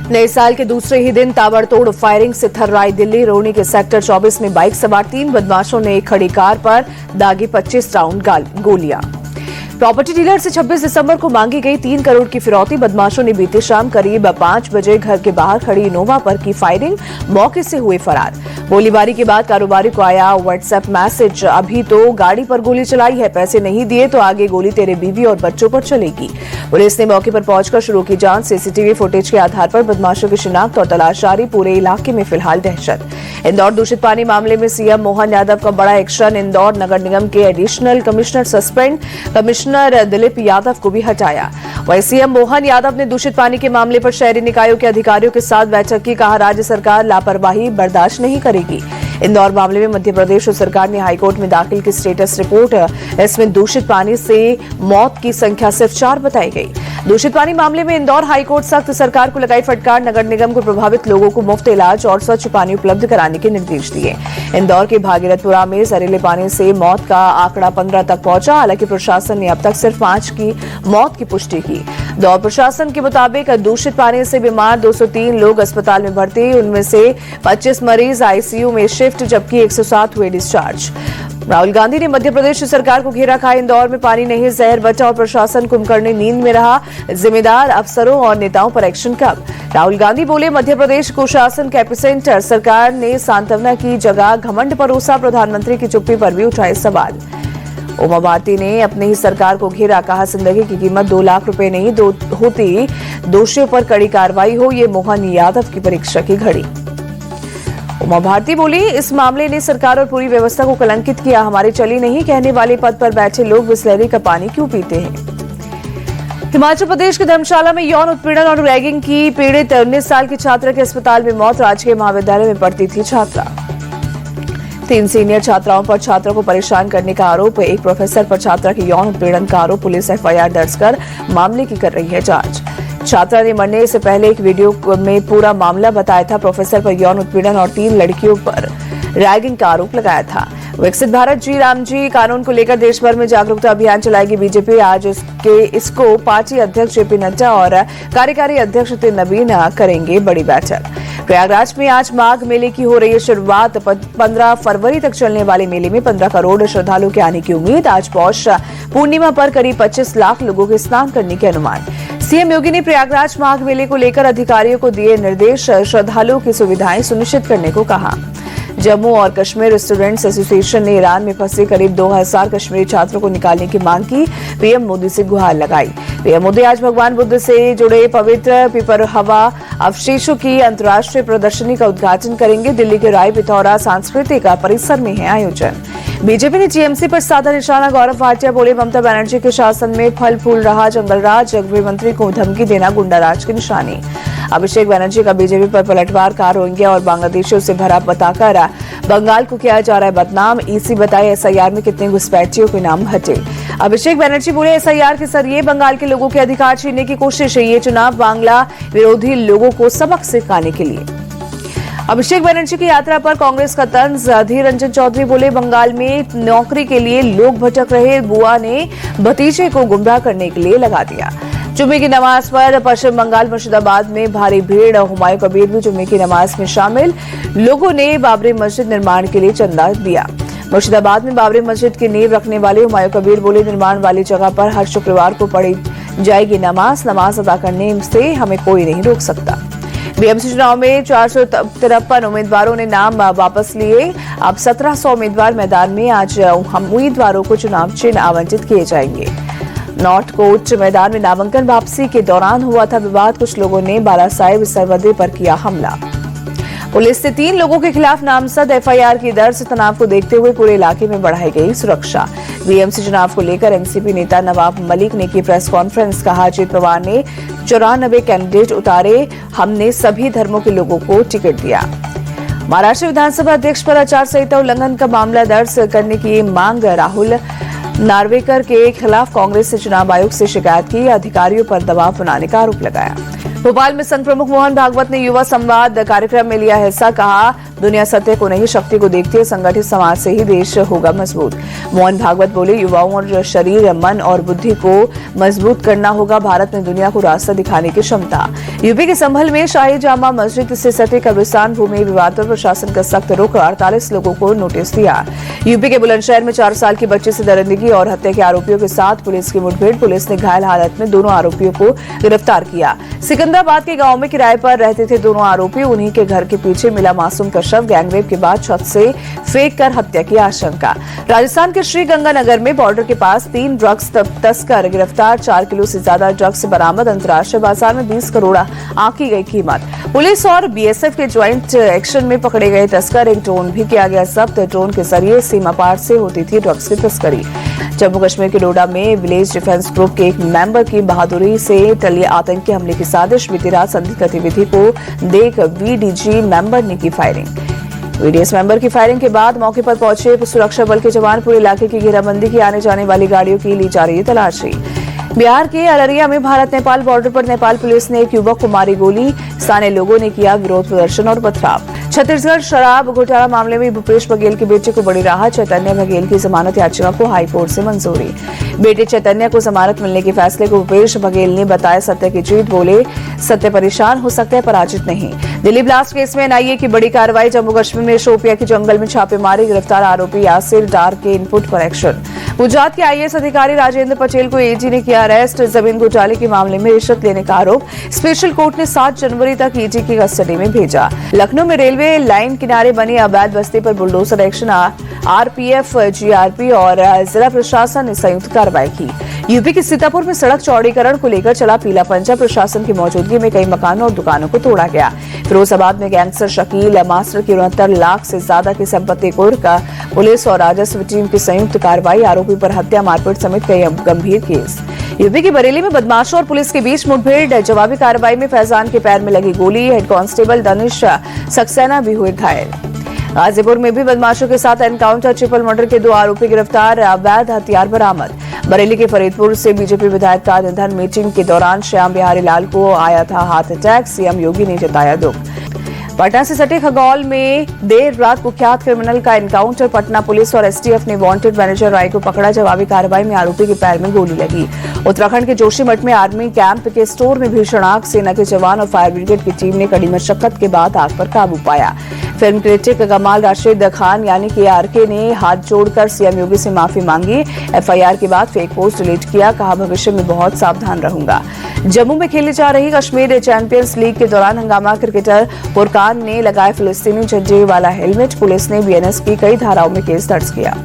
नए साल के दूसरे ही दिन ताबड़तोड़ फायरिंग से थर्राई दिल्ली। रोहनी के सेक्टर 24 में बाइक सवार 3 बदमाशों ने एक खड़ी कार पर दागी 25 राउंड गोलियां। प्रॉपर्टी डीलर से 26 दिसंबर को मांगी गई 3 करोड़ की फिरौती। बदमाशों ने बीती शाम करीब 5 बजे घर के बाहर खड़ी इनोवा पर की फायरिंग, मौके से हुए फरार। गोलीबारी के बाद कारोबारी को आया व्हाट्सएप मैसेज, अभी तो गाड़ी पर गोली चलाई है, पैसे नहीं दिए तो आगे गोली तेरे बीवी और बच्चों पर चलेगी। पुलिस ने मौके पर पहुंचकर शुरू की जांच। सीसीटीवी फुटेज के आधार पर बदमाशों की शिनाख्त और तलाश जारी। पूरे इलाके में फिलहाल दहशत। इंदौर दूषित पानी मामले में सीएम मोहन यादव का बड़ा एक्शन। इंदौर नगर निगम के additional commissioner suspend, commissioner Dilip Yadav को भी हटाया। वहीं सीएम मोहन यादव ने दूषित पानी के मामले पर शहरी निकायों के अधिकारियों के साथ बैठक की। कहा, राज्य सरकार लापरवाही बर्दाश्त नहीं करेगी। इंदौर मामले में मध्य प्रदेश सरकार ने हाईकोर्ट में दाखिल की स्टेटस रिपोर्ट। इसमें दूषित पानी से मौत की संख्या सिर्फ 4 बताई गई। दूषित पानी मामले में इंदौर हाईकोर्ट सख्त, सरकार को लगाई फटकार। नगर निगम को प्रभावित लोगों को मुफ्त इलाज और स्वच्छ पानी उपलब्ध कराने के निर्देश दिए। इंदौर के भागीरथपुरा में जहरीले पानी से मौत का आंकड़ा 15 तक पहुंचा। हालांकि प्रशासन ने अब तक सिर्फ 5 की मौत की पुष्टि की। इंदौर प्रशासन के मुताबिक दूषित पानी से बीमार 203 लोग अस्पताल में भर्ती, उनमें से 25 मरीज आईसीयू में शिफ्ट, जबकि 107 हुए डिस्चार्ज। राहुल गांधी ने मध्य प्रदेश सरकार को घेरा। कहा, इंदौर में पानी नहीं जहर बचा और प्रशासन कुंभकर्णी नींद में रहा। जिम्मेदार अफसरों और नेताओं पर एक्शन कब? राहुल गांधी बोले, मध्य प्रदेश कुशासन का एपिसेंटर। सरकार ने सांत्वना की जगह घमंड परोसा। प्रधानमंत्री की चुप्पी पर भी उठाए सवाल। उमा भारती ने अपनी ही सरकार को घेरा। कहा, जिंदगी की कीमत 2 लाख रुपए नहीं होती, दोषियों पर कड़ी कार्रवाई हो। ये मोहन यादव की परीक्षा की घड़ी। उमा भारती बोली, इस मामले ने सरकार और पूरी व्यवस्था को कलंकित किया। हमारी चली नहीं कहने वाले पद पर बैठे लोग बिस्लेरी का पानी क्यों पीते हैं? हिमाचल प्रदेश के धर्मशाला में यौन उत्पीड़न और रैगिंग की पीड़ित 19 साल की छात्रा की अस्पताल में मौत। राजकीय महाविद्यालय में पढ़ती थी छात्रा। 3 सीनियर छात्राओं पर छात्रों को परेशान करने का आरोप। एक प्रोफेसर पर छात्रा की यौन उत्पीड़न का आरोप। पुलिस एफआईआर दर्ज कर मामले की कर रही है जांच। छात्रा ने मरने से पहले एक वीडियो में पूरा मामला बताया था। प्रोफेसर पर यौन उत्पीड़न और 3 लड़कियों पर रैगिंग का आरोप लगाया था। विकसित भारत जी राम जी कानून को लेकर देश भर में जागरूकता अभियान चलाएगी बीजेपी। आज इसको पार्टी अध्यक्ष जेपी नड्डा और कार्यकारी अध्यक्ष नितिन नवीन करेंगे बड़ी बैठक। प्रयागराज में आज माघ मेले की हो रही है शुरुआत। 15 फरवरी तक चलने वाले मेले में 15 करोड़ श्रद्धालुओं के आने की उम्मीद। आज पौष पूर्णिमा पर करीब 25 लाख लोगों के स्नान करने के अनुमान। सीएम योगी ने प्रयागराज माघ मेले को लेकर अधिकारियों को दिए निर्देश। श्रद्धालुओं की सुविधाएं सुनिश्चित करने को कहा। जम्मू और कश्मीर स्टूडेंट्स एसोसिएशन ने ईरान में फंसे करीब 2000 कश्मीरी छात्रों को निकालने की मांग की। पीएम मोदी से गुहार लगाई। पीएम मोदी आज भगवान बुद्ध से जुड़े पवित्र पिपरहवा अवशेषों की अंतर्राष्ट्रीय प्रदर्शनी का उद्घाटन करेंगे। दिल्ली के राय पिथौरा सांस्कृतिक परिसर में है आयोजन। बीजेपी ने टीएमसी पर साधा निशाना। गौरव भाटिया बोले, ममता बनर्जी के शासन में फल फूल रहा जंगलराज। गृह मंत्री को धमकी देना गुंडाराज की निशानी। अभिषेक बनर्जी का बीजेपी पर पलटवार। का रोहिंग्या और बांग्लादेशियों से भरा बताकर बंगाल को किया जा रहा है बदनाम। ईसी बताए एसआईआर में कितने घुसपैठियों के नाम हटे। अभिषेक बनर्जी बोले, एसआईआर के जरिए बंगाल के लोगों के अधिकार छीनने की कोशिश है। ये चुनाव बांग्ला विरोधी लोगों को सबक सिखाने के लिए। अभिषेक बनर्जी की यात्रा पर कांग्रेस का तंज। अधीर रंजन चौधरी बोले, बंगाल में नौकरी के लिए लोग भटक रहे। बुआ ने भतीजे को गुमराह करने के लिए लगा दिया। जुम्मे की नमाज पर पश्चिम बंगाल मुर्शिदाबाद में भारी भीड़। हुमायूं कबीर भी जुम्मे की नमाज में शामिल। लोगों ने बाबरी मस्जिद निर्माण के लिए चंदा दिया। मुर्शिदाबाद में बाबरी मस्जिद की नींव रखने वाले हुमायूं कबीर बोले, निर्माण वाली जगह पर हर शुक्रवार को पढ़ी जाएगी नमाज अदा करने से हमें कोई नहीं रोक सकता। बीएमसी चुनाव में 453 उम्मीदवारों ने नाम वापस लिए। अब 1700 उम्मीदवार मैदान में। आज उम्मीदवारों को चुनाव चिन्ह आवंटित किए जाएंगे। नॉर्थ कोर्ट मैदान में नामांकन वापसी के दौरान हुआ था विवाद। कुछ लोगों ने बालासाहेब सरवदे पर किया हमला। पुलिस ने 3 लोगों के खिलाफ नामजद एफआईआर की दर्ज। तनाव को देखते हुए पूरे इलाके में बढ़ाई गई सुरक्षा। बीएमसी चुनाव को लेकर एनसीपी नेता नवाब मलिक ने की प्रेस कॉन्फ्रेंस। कहा, अजित पवार ने 94 कैंडिडेट उतारे, हमने सभी धर्मों के लोगों को टिकट दिया। महाराष्ट्र विधानसभा अध्यक्ष पर आचार संहिता उल्लंघन का मामला दर्ज करने की मांग। राहुल नार्वेकर के खिलाफ कांग्रेस ने चुनाव आयोग से शिकायत की। अधिकारियों पर दबाव बनाने का आरोप लगाया। भोपाल में संघ प्रमुख मोहन भागवत ने युवा संवाद कार्यक्रम में लिया हिस्सा। कहा, दुनिया सत्य को नहीं शक्ति को देखती है, संगठित समाज से ही देश होगा मजबूत। मोहन भागवत बोले, युवाओं और शरीर, मन और बुद्धि को मजबूत करना होगा। भारत में दुनिया को रास्ता दिखाने की क्षमता। यूपी के संभल में शाही जामा मस्जिद से सटे कब्रिस्तान भूमि विवाद पर प्रशासन का सख्त रुख, 48 लोगों को नोटिस दिया। यूपी के बुलंदशहर में 4 साल की बच्ची से दरिंदगी और हत्या के आरोपियों के साथ पुलिस की मुठभेड़। पुलिस ने घायल हालत में दोनों आरोपियों को गिरफ्तार किया। सिकंदराबाद के गांव में किराए पर रहते थे दोनों आरोपी। उन्हीं के घर के पीछे मिला मासूम का शव। गैंगरेप के बाद छत से फेंक कर हत्या की आशंका। राजस्थान के श्रीगंगानगर में बॉर्डर के पास 3 ड्रग्स तस्कर गिरफ्तार। 4 किलो से ज्यादा ड्रग्स बरामद। अंतर्राष्ट्रीय बाजार में 20 करोड़ आंकी गई कीमत। पुलिस और बीएसएफ के ज्वाइंट एक्शन में पकड़े गए तस्कर। एक ड्रोन भी किया गया जब्त। ड्रोन के जरिए सीमा पार से होती थी ड्रग्स की तस्करी। जम्मू कश्मीर के डोडा में विलेज डिफेंस ग्रुप के एक मेंबर की बहादुरी से टली आतंकी हमले की साजिश। बीती रात संदिग्ध गतिविधि को देख वीडीजी मेंबर ने की फायरिंग। वीडीएस मेंबर की फायरिंग के बाद मौके पर पहुंचे सुरक्षा बल के जवान। पूरे इलाके की घेराबंदी की, आने जाने वाली गाड़ियों की ली जा रही है तलाशी। बिहार के अररिया में भारत नेपाल बॉर्डर पर नेपाल पुलिस ने एक युवक को मारी गोली। स्थानीय लोगों ने किया विरोध प्रदर्शन और पथराव। छत्तीसगढ़ शराब घोटाला मामले में भूपेश बघेल के बेटे को बड़ी राहत। चैतन्य बघेल की जमानत याचिका को हाईकोर्ट से मंजूरी। बेटे चैतन्य को जमानत मिलने के फैसले को भूपेश बघेल ने बताया सत्य की जीत। बोले, सत्य परेशान हो सकता है, पराजित नहीं। दिल्ली ब्लास्ट केस में एनआईए की बड़ी कार्रवाई। जम्मू कश्मीर में शोपिया के जंगल में छापेमारी। गिरफ्तार आरोपी यासिर डार के इनपुट पर एक्शन। गुजरात के आईएएस अधिकारी राजेंद्र पटेल को एजी ने किया अरेस्ट। जमीन घोटाले के मामले में रिश्वत लेने का आरोप। स्पेशल कोर्ट ने 7 जनवरी तक ईडी की कस्टडी में भेजा। लखनऊ में रेलवे लाइन किनारे बनी अवैध बस्ती पर बुलडोजर एक्शन। आरपीएफ, जीआरपी और जिला प्रशासन ने संयुक्त कार्रवाई की। यूपी के सीतापुर में सड़क चौड़ीकरण को लेकर चला पीला पंजा। प्रशासन की मौजूदगी में कई मकानों और दुकानों को तोड़ा गया। फिरोजाबाद में गैंगस्टर शकील मास्टर की 69 लाख से ज्यादा की संपत्ति कुर्क। पुलिस और राजस्व टीम की संयुक्त कार्रवाई। आरोपी पर हत्या, मारपीट समेत कई गंभीर केस। यूपी के बरेली में बदमाशों और पुलिस के बीच मुठभेड़। जवाबी कार्रवाई में फैजान के पैर में लगी गोली। हेड कांस्टेबल दानिश सक्सेना भी हुए घायल। गाजीपुर में भी बदमाशों के साथ एनकाउंटर। ट्रिपल मर्डर के 2 आरोपी गिरफ्तार। अवैध हथियार बरामद। बरेली के फरीदपुर से बीजेपी विधायक का निधन। मीटिंग के दौरान श्याम बिहारी लाल को आया था हार्ट अटैक। सीएम योगी ने जताया दुख। पटना से सटे खगौल में देर रात कुख्यात क्रिमिनल का एनकाउंटर। पटना पुलिस और एसटीएफ ने वांटेड मैनेजर राय को पकड़ा। जवाबी कार्रवाई में आरोपी के पैर में गोली लगी। उत्तराखंड के जोशीमठ में आर्मी कैंप के स्टोर में भीषण आग। सेना के जवान और फायर ब्रिगेड की टीम ने कड़ी मशक्कत के बाद आग पर काबू पाया। फिल्म क्रिटिक कमाल राशिद खान यानी केआरके ने हाथ जोड़कर सीएम योगी से माफी मांगी। एफआईआर के बाद फेक पोस्ट डिलीट किया। कहा, भविष्य में बहुत सावधान रहूंगा। जम्मू में खेली जा रही कश्मीर चैंपियंस लीग के दौरान हंगामा। क्रिकेटर फुरकान ने लगाया फिलिस्तीनी झंडे वाला हेलमेट। पुलिस ने बीएनएस की कई धाराओं में केस दर्ज किया।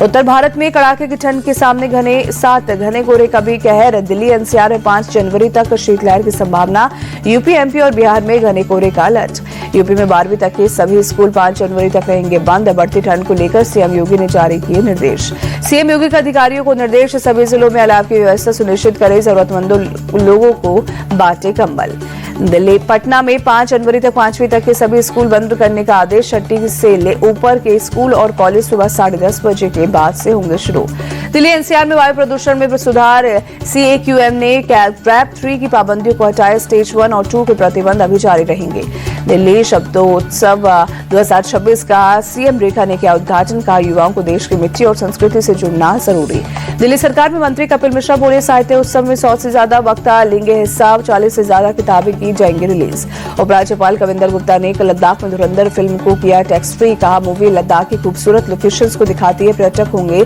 उत्तर भारत में कड़ाके की ठंड के सामने घने कोहरे का भी कहर। दिल्ली एनसीआर में 5 जनवरी तक शीतलहर की संभावना। यूपी, एमपी और बिहार में घने कोहरे का अलर्ट। यूपी में 12वीं तक के सभी स्कूल 5 जनवरी तक रहेंगे बंद। बढ़ती ठंड को लेकर सीएम योगी ने जारी किए निर्देश। सीएम योगी का अधिकारियों को निर्देश, सभी जिलों में अलाव की व्यवस्था सुनिश्चित करें। जरूरतमंदों लोगों को बांटे कंबल। दिल्ली, पटना में 5 जनवरी तक 5वीं तक के सभी स्कूल बंद करने का आदेश। 6ठी से ऊपर के स्कूल और कॉलेज सुबह 10:30 बजे के बाद से होंगे शुरू। दिल्ली एनसीआर में वायु प्रदूषण में सुधार। सीएक्यूएम ने ट्रैप 3 की पाबंदियों को हटाया। स्टेज 1 और 2 के प्रतिबंध अभी जारी रहेंगे। दिल्ली शब्दोत्सव 2026 का सीएम रेखा ने किया उद्घाटन। का युवाओं को देश की मिट्टी और संस्कृति से जुड़ना जरूरी। दिल्ली सरकार में मंत्री कपिल मिश्रा बोले, साहित्य उत्सव में 100 से ज्यादा वक्ता लेंगे हिस्सा। 40 से ज्यादा किताबें की जाएंगी रिलीज। उपराज्यपाल कविंदर गुप्ता ने लद्दाख में धुरंधर फिल्म को किया टैक्स फ्री। कहा, मूवी लद्दाख की खूबसूरत लोकेशंस को दिखाती है, पर्यटक होंगे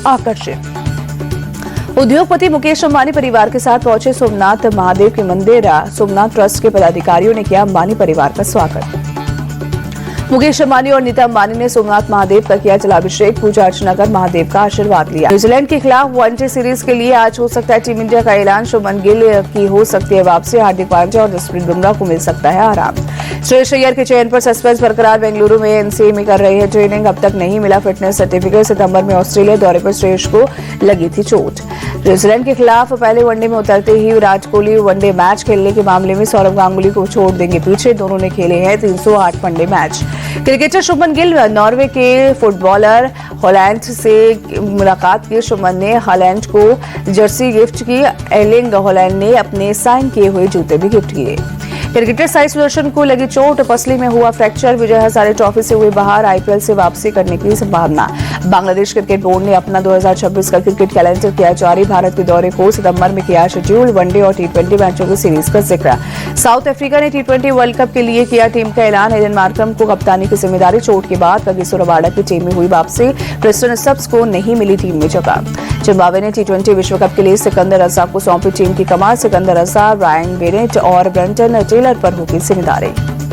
आकर्षित। उद्योगपति मुकेश अंबानी परिवार के साथ पहुंचे सोमनाथ महादेव के मंदिर। सोमनाथ ट्रस्ट के पदाधिकारियों ने किया अंबानी परिवार का स्वागत। मुकेश अंबानी और नीता अंबानी ने सोमनाथ महादेव का किया जलाभिषेक। पूजा अर्चना कर महादेव का आशीर्वाद लिया। न्यूजीलैंड के खिलाफ वनडे सीरीज के लिए आज हो सकता है टीम इंडिया का ऐलान। शुभमन गिल की हो सकती है वापसी। हार्दिक पांड्या और जसप्रीत बुमराह को मिल सकता है आराम। श्रेयस अय्यर के चयन पर सस्पेंस बरकरार। बेंगलुरु में एनसीए में कर रहे हैं ट्रेनिंग। अब तक नहीं मिला फिटनेस सर्टिफिकेट। सितंबर में ऑस्ट्रेलिया दौरे पर श्रेयस को लगी थी चोट। न्यूजीलैंड के खिलाफ पहले वनडे में उतरते ही विराट कोहली वनडे मैच खेलने के मामले में सौरव गांगुली को छोड़ देंगे पीछे। दोनों ने खेले हैं 308 one day match. Cricketer Shubman Gill Norway के फुटबॉलर हॉलैंड से मुलाकात की। शुभमन ने हॉलैंड को जर्सी गिफ्ट की। एर्लिंग हॉलैंड ने अपने साइन किए हुए जूते भी गिफ्ट किए। क्रिकेटर साई सुदर्शन को लगी चोट, पसली में हुआ फ्रैक्चर। विजय हजारे ट्रॉफी से हुई बाहर, आईपीएल से वापसी करने की संभावना। बांग्लादेश क्रिकेट बोर्ड ने अपना 2026 का क्रिकेट कैलेंडर किया जारी। भारत के दौरे को सितंबर में किया शेड्यूल। वनडे और टी20 मैचों की सीरीज का जिक्र। साउथ अफ्रीका ने टी20 वर्ल्ड कप के लिए किया टीम का ऐलान। एडन मार्करम को कप्तानी की जिम्मेदारी। चोट के बाद कगिसो रबाडा की टीम में हुई वापसी। क्रिस्टन स्टब्स को नहीं मिली टीम में जगह। जिम्बाब्वे ने टी20 विश्व कप के लिए सिकंदर रजा को सौंपी टीम की कमान। सिकंदर रजा, रायन बेनेट और ब्रेंटन टेलर पर होगी जिम्मेदारी।